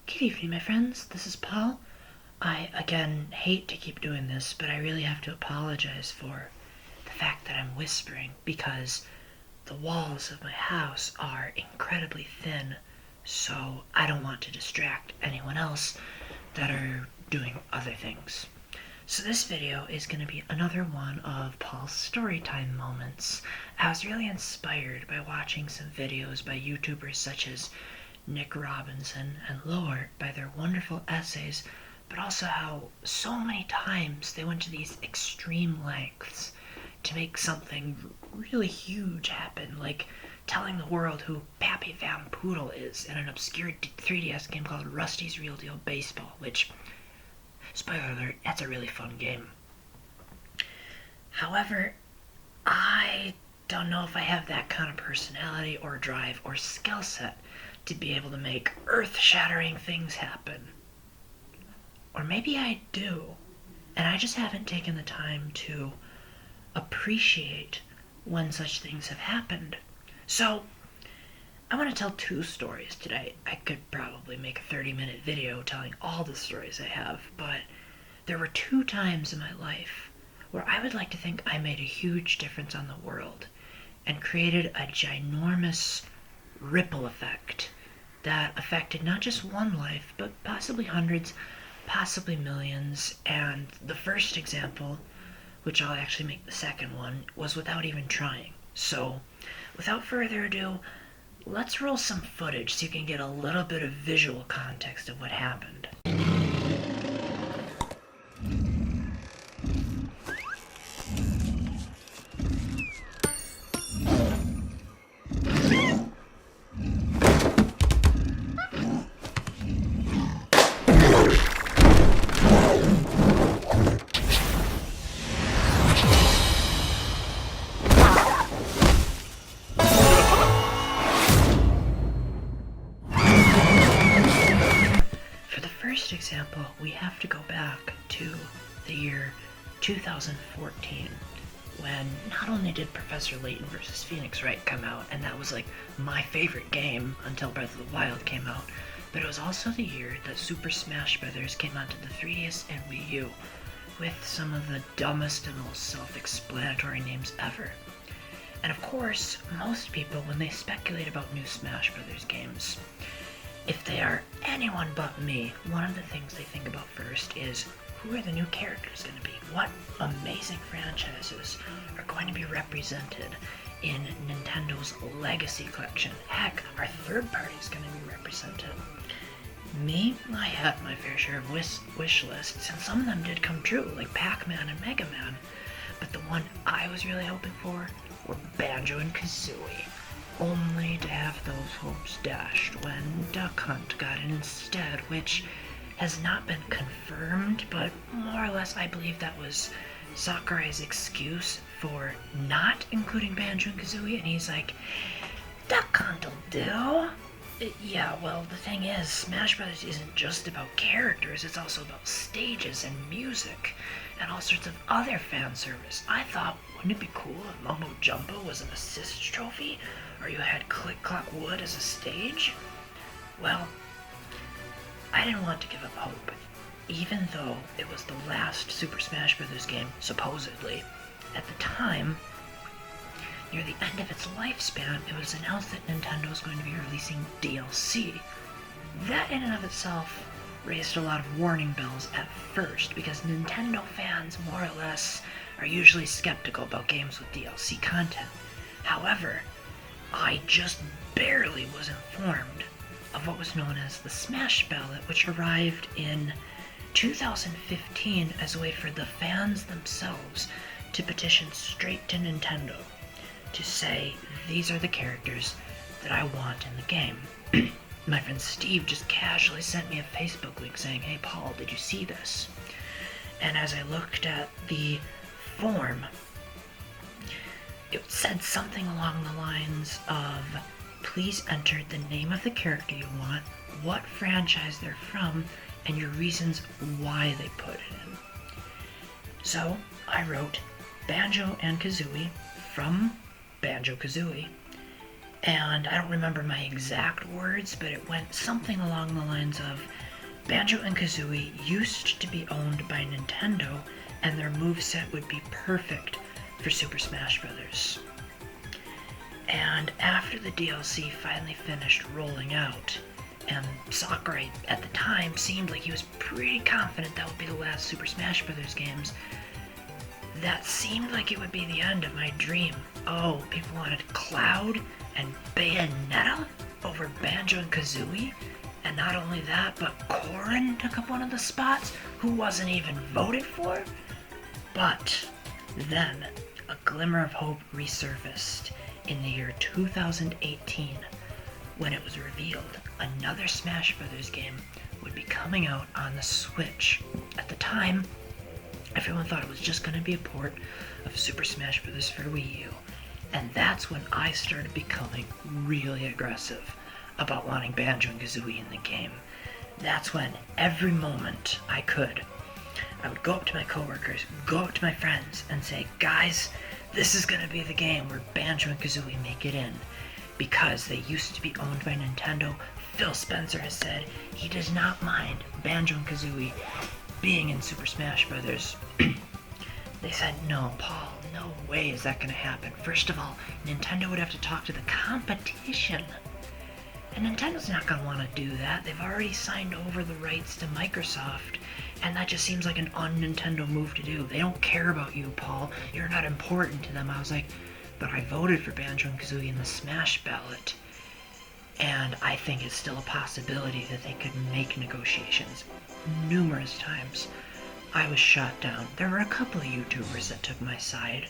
Good evening, my friends. This is Paul. I, again, hate to keep doing this, but I really have to apologize for the fact that I'm whispering because the walls of my house are incredibly thin, so I don't want to distract anyone else that are doing other things. So this video is going to be another one of Paul's storytime moments. I was really inspired by watching some videos by YouTubers such as Nick Robinson and Lord by their wonderful essays, but also how so many times they went to these extreme lengths to make something really huge happen, like telling the world who Pappy Van Poodle is in an obscure 3DS game called Rusty's Real Deal Baseball, which, spoiler alert, that's a really fun game. However, I don't know if I have that kind of personality or drive or skill set to be able to make earth-shattering things happen. Or maybe I do, and I just haven't taken the time to appreciate when such things have happened. So, I want to tell two stories today. I could probably make a 30-minute video telling all the stories I have, but there were two times in my life where I would like to think I made a huge difference on the world and created a ginormous ripple effect that affected not just one life, but possibly hundreds, possibly millions. And the first example, which I'll actually make the second one, was without even trying. So, without further ado, let's roll some footage so you can get a little bit of visual context of what happened. Example, we have to go back to the year 2014 when not only did Professor Layton vs. Phoenix Wright come out, and that was like my favorite game until Breath of the Wild came out, but it was also the year that Super Smash Bros. Came onto the 3DS and Wii U with some of the dumbest and most self-explanatory names ever. And of course, most people, when they speculate about new Smash Bros. Games, if they are anyone but me, one of the things they think about first is, who are the new characters going to be? What amazing franchises are going to be represented in Nintendo's Legacy Collection? Heck, our third party is going to be represented. Me, I had my fair share of wish lists, and some of them did come true, like Pac-Man and Mega Man. But the one I was really hoping for were Banjo and Kazooie, only to have those hopes dashed when Duck Hunt got in instead, which has not been confirmed, but more or less I believe that was Sakurai's excuse for not including Banjo and Kazooie, and he's like, Duck Hunt'll do. Yeah, well, the thing is, Smash Bros. Isn't just about characters, it's also about stages and music, and all sorts of other fan service. I thought, wouldn't it be cool if Mumbo Jumbo was an assist trophy, or you had Click Clock Wood as a stage? Well, I didn't want to give up hope, even though it was the last Super Smash Bros. Game, supposedly. At the time, near the end of its lifespan, it was announced that Nintendo was going to be releasing DLC. That in and of itself raised a lot of warning bells at first, because Nintendo fans, more or less, are usually skeptical about games with DLC content. However, I just barely was informed of what was known as the Smash Ballot, which arrived in 2015 as a way for the fans themselves to petition straight to Nintendo to say, these are the characters that I want in the game. My friend Steve just casually sent me a Facebook link saying, hey Paul, did you see this? And as I looked at the form, it said something along the lines of, please enter the name of the character you want, what franchise they're from, and your reasons why they put it in. So I wrote Banjo and Kazooie from Banjo-Kazooie, And I don't remember my exact words, but it went something along the lines of, Banjo and Kazooie used to be owned by Nintendo, and their moveset would be perfect for Super Smash Bros. And after the DLC finally finished rolling out, and Sakurai at the time seemed like he was pretty confident that would be the last Super Smash Bros. Games, that seemed like it would be the end of my dream. Oh, people wanted Cloud and Bayonetta over Banjo and Kazooie? And not only that, but Corrin took up one of the spots, who wasn't even voted for? But then, a glimmer of hope resurfaced in the year 2018, when it was revealed another Smash Bros. Game would be coming out on the Switch. At the time, everyone thought it was just going to be a port of Super Smash Bros. For Wii U. And that's when I started becoming really aggressive about wanting Banjo and Kazooie in the game. That's when every moment I could, I would go up to my coworkers, go up to my friends, and say, guys, this is going to be the game where Banjo and Kazooie make it in. Because they used to be owned by Nintendo, Phil Spencer has said he does not mind Banjo and Kazooie being in Super Smash Bros. They said, no, Paul, no way is that going to happen. First of all, Nintendo would have to talk to the competition. And Nintendo's not going to want to do that. They've already signed over the rights to Microsoft, and that just seems like an un-Nintendo move to do. They don't care about you, Paul. You're not important to them. I was like, but I voted for Banjo and Kazooie in the Smash ballot, and I think it's still a possibility that they could make negotiations. Numerous times I was shot down. There were a couple of YouTubers that took my side.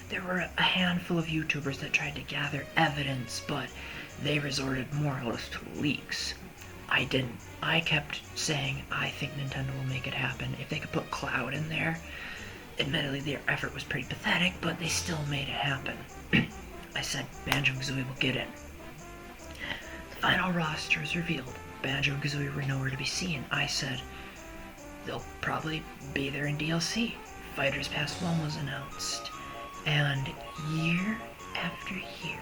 There were a handful of YouTubers that tried to gather evidence, but they resorted more or less to leaks. I didn't. I kept saying, I think Nintendo will make it happen. If they could put Cloud in there, admittedly their effort was pretty pathetic, but they still made it happen. I said Banjo and Kazooie will get in. The final roster was revealed. Banjo and Kazooie were nowhere to be seen. I said, they'll probably be there in DLC. Fighters Pass 1 was announced. And year after year,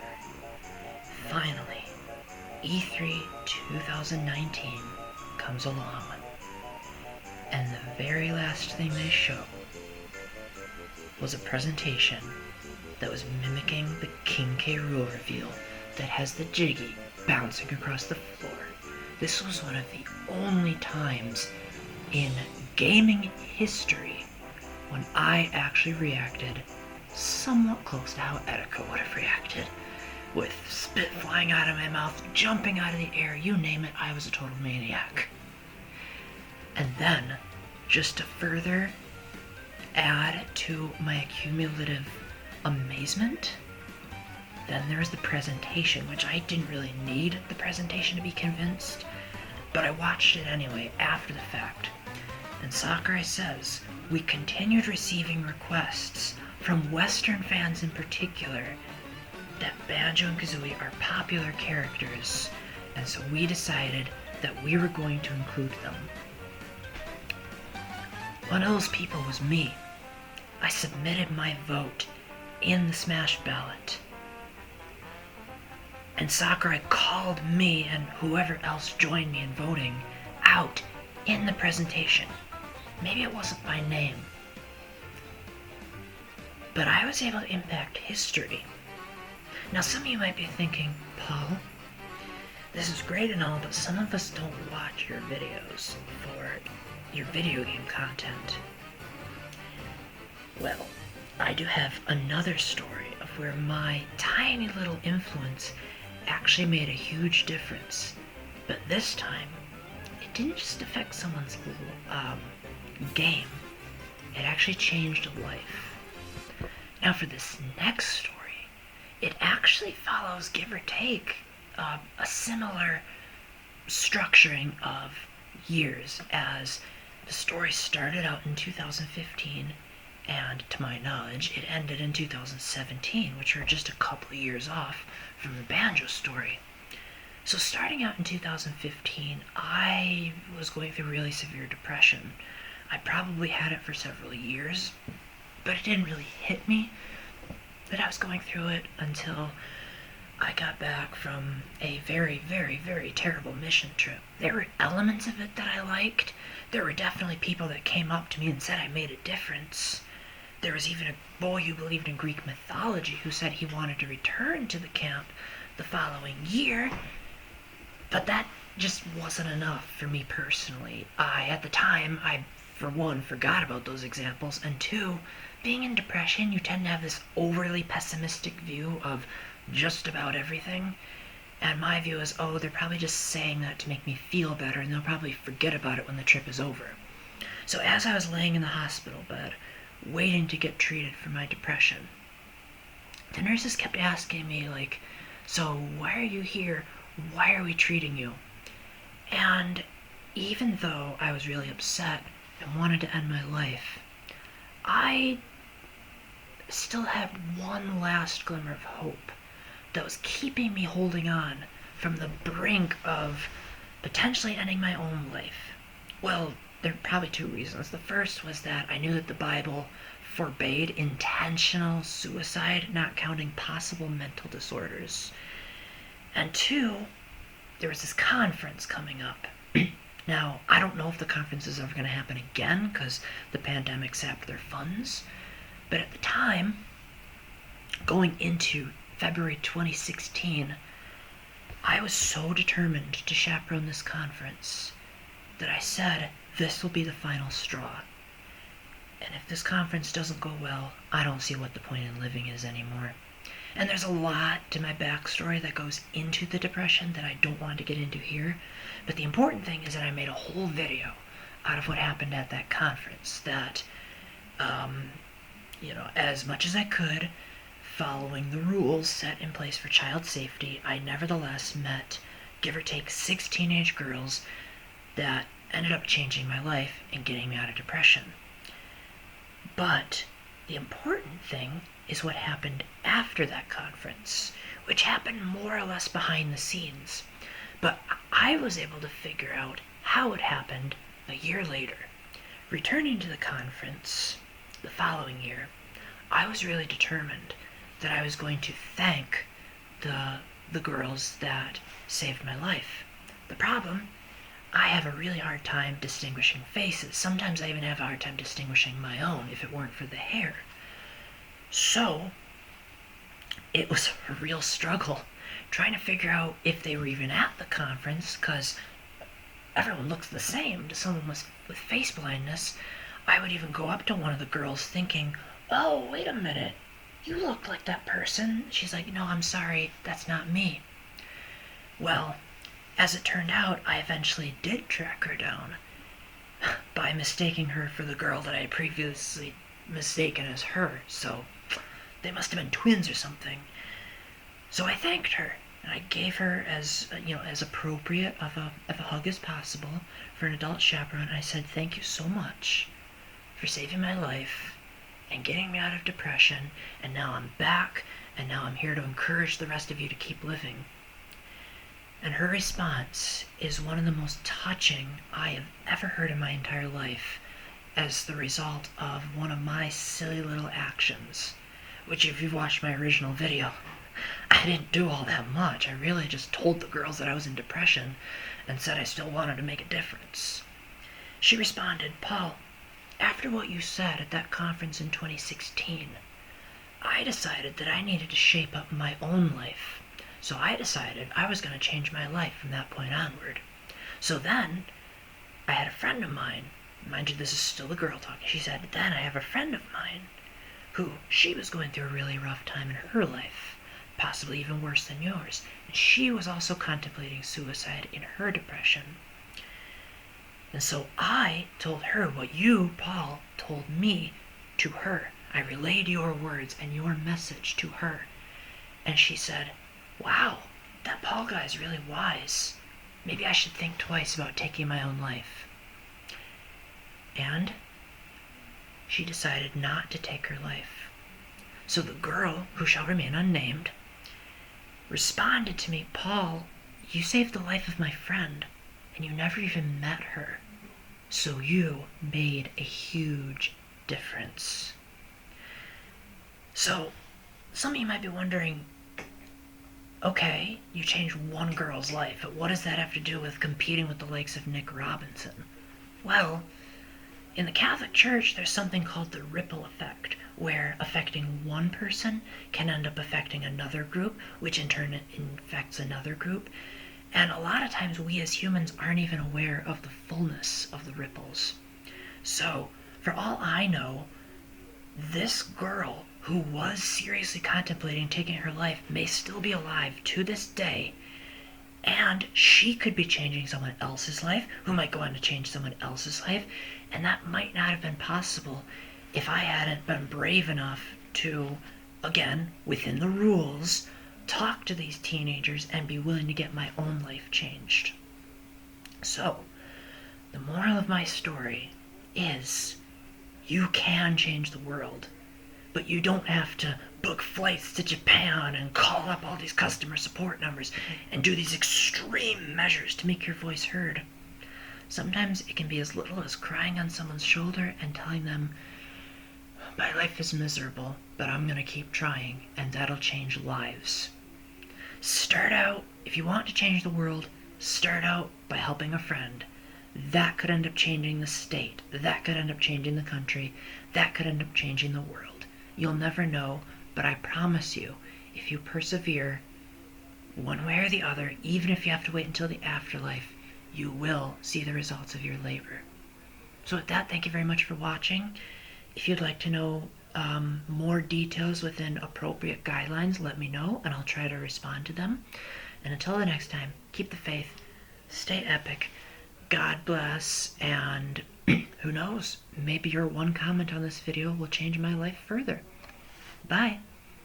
finally, E3 2019 comes along. And the very last thing they show was a presentation that was mimicking the King K. Rool reveal that has the Jiggy bouncing across the floor. This was one of the only times in gaming history when I actually reacted somewhat close to how Etika would have reacted, with spit flying out of my mouth, jumping out of the air, you name it, I was a total maniac. And then, just to further add to my cumulative amazement, then there was the presentation, which I didn't really need the presentation to be convinced, but I watched it anyway after the fact. And Sakurai says, we continued receiving requests from Western fans in particular that Banjo and Kazooie are popular characters, and so we decided that we were going to include them. One of those people was me. I submitted my vote in the Smash ballot, and Sakurai called me and whoever else joined me in voting out in the presentation. Maybe it wasn't by name, but I was able to impact history. Now some of you might be thinking, Paul, this is great and all, but some of us don't watch your videos for your video game content. Well, I do have another story of where my tiny little influence actually made a huge difference. But this time, it didn't just affect someone's game, it actually changed a life. Now for this next story, it actually follows, give or take, a similar structuring of years, as the story started out in 2015, and to my knowledge, it ended in 2017, which are just a couple of years off from the Banjo story. So starting out in 2015, I was going through really severe depression. I probably had it for several years, but it didn't really hit me that I was going through it until I got back from a very, very, very terrible mission trip. There were elements of it that I liked. There were definitely people that came up to me and said I made a difference. There was even a boy who believed in Greek mythology who said he wanted to return to the camp the following year. But that just wasn't enough for me personally. At the time, I, for one, forgot about those examples, and two, being in depression, you tend to have this overly pessimistic view of just about everything. And my view is, oh, they're probably just saying that to make me feel better, and they'll probably forget about it when the trip is over. So as I was laying in the hospital bed, waiting to get treated for my depression, the nurses kept asking me, like, so why are you here? Why are we treating you? And even though I was really upset and wanted to end my life, I still had one last glimmer of hope that was keeping me holding on from the brink of potentially ending my own life. Well, there are probably two reasons. The first was that I knew that the Bible forbade intentional suicide, not counting possible mental disorders. And two, there was this conference coming up. Now, I don't know if the conference is ever going to happen again because the pandemic sapped their funds. But at the time, going into February 2016, I was so determined to chaperone this conference that I said, this will be the final straw. And if this conference doesn't go well, I don't see what the point in living is anymore. And there's a lot to my backstory that goes into the depression that I don't want to get into here. But the important thing is that I made a whole video out of what happened at that conference. That, as much as I could, following the rules set in place for child safety, I nevertheless met, give or take, 6 teenage girls that ended up changing my life and getting me out of depression. But the important thing is what happened after that conference, which happened more or less behind the scenes. But I was able to figure out how it happened a year later. Returning to the conference the following year, I was really determined that I was going to thank the girls that saved my life. The problem, I have a really hard time distinguishing faces. Sometimes I even have a hard time distinguishing my own if it weren't for the hair. So, it was a real struggle trying to figure out if they were even at the conference, because everyone looks the same to someone with face blindness. I would even go up to one of the girls thinking, oh, wait a minute, you look like that person. She's like, no, I'm sorry, that's not me. Well, as it turned out, I eventually did track her down by mistaking her for the girl that I had previously mistaken as her, so they must have been twins or something. So I thanked her, and I gave her as appropriate of a hug as possible for an adult chaperone. I said, thank you so much for saving my life and getting me out of depression, and now I'm back, and now I'm here to encourage the rest of you to keep living. And her response is one of the most touching I have ever heard in my entire life, as the result of one of my silly little actions, which, if you've watched my original video, I didn't do all that much. I really just told the girls that I was in depression and said I still wanted to make a difference. She responded, Paul, after what you said at that conference in 2016, I decided that I needed to shape up my own life. So I decided I was going to change my life from that point onward. So then, I had a friend of mine, mind you, this is still a girl talking, she said, then I have a friend of mine who, she was going through a really rough time in her life, possibly even worse than yours, and she was also contemplating suicide in her depression. And so I told her what you, Paul, told me to her. I relayed your words and your message to her. And she said, wow, that Paul guy is really wise. Maybe I should think twice about taking my own life. And she decided not to take her life. So the girl, who shall remain unnamed, responded to me, Paul, you saved the life of my friend, and you never even met her. So you made a huge difference. So, some of you might be wondering, Okay, you changed one girl's life, but what does that have to do with competing with the likes of Nick Robinson? Well, in the Catholic Church, there's something called the ripple effect, where affecting one person can end up affecting another group, which in turn infects another group. And a lot of times we as humans aren't even aware of the fullness of the ripples. So, for all I know, this girl who was seriously contemplating taking her life may still be alive to this day, and she could be changing someone else's life, who might go on to change someone else's life, and that might not have been possible if I hadn't been brave enough to, again, within the rules, talk to these teenagers and be willing to get my own life changed. So, the moral of my story is you can change the world, but you don't have to book flights to Japan and call up all these customer support numbers and do these extreme measures to make your voice heard. Sometimes it can be as little as crying on someone's shoulder and telling them, my life is miserable, but I'm going to keep trying, and that'll change lives. Start out, if you want to change the world, start out by helping a friend. That could end up changing the state. That could end up changing the country. That could end up changing the world. You'll never know, but I promise you, if you persevere, one way or the other, even if you have to wait until the afterlife, you will see the results of your labor. So with that, thank you very much for watching. If you'd like to know more details within appropriate guidelines, let me know, and I'll try to respond to them. And until the next time, keep the faith, stay epic, God bless, and who knows, maybe your one comment on this video will change my life further. Bye.